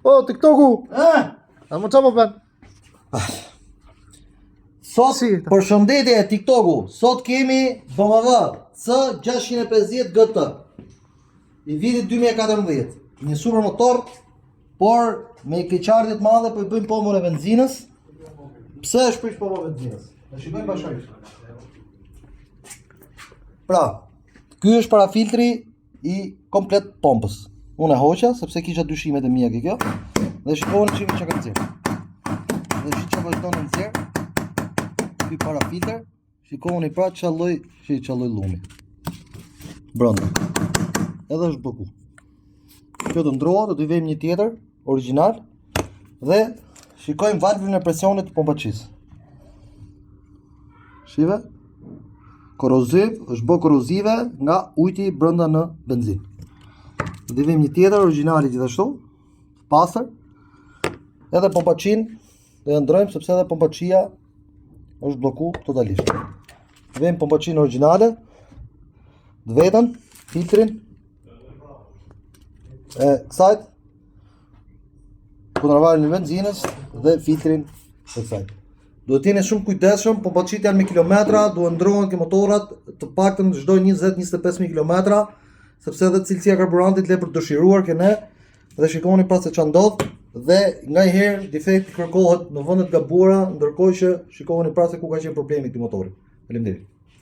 O, TikToku! A më qa po pen? Sot, përshëndetje TikToku, sot kemi BMW C650 GT i vitit 2014. Një super motor, por me keqardhje të madhe, po i bëjmë pomën e benzinës. Pse e shprish pomën e benzinës? E shikojmë bashkërisht. Pra, ky është parafiltri i komplet pompës. Unë e hoqa, sepse kisha dyshimet e mia ke kjo. Dhe shikoni çimi çka ka nxjerr. Dhe çka vazhdon të nxjerr. Ky parafilter, shikoni pra ç'a lloj llumi. Brenda. Edhe është bloku. Kjo do ndrohet, do t'i vejmë një tjetër, origjinal. Dhe shikojmë valvën e presionit të pompaçisë. Shive? Koroziv, është bë korozive nga ujti brenda në benzinë. Do t'i vejmë një tjetër, origjinali gjithashtu, pastër. Edhe pompaçin do e ndrojmë sepse edhe pompaçia është bloku totalisht. Vejmë pompaçin origjinale, të vetën, filtrin e kësajt, kundërvarjen e benzinës dhe filtrin e kësajt. Duhet t'jeni shumë kujdesshëm, pompaçit janë me kilometra, duhet ndrohen ke motorat të paktën çdo 20-25.000 kilometra, sepse edhe cilësia e karburantit le për të dëshiruar ke ne. Dhe shikoni pra se ç'a ndodh. Dhe ngajherë defekti kërkohet në vende të gabuara, ndërkohë që shikoni pra se ku ka qenë problemi i këtij motori. Faleminderit.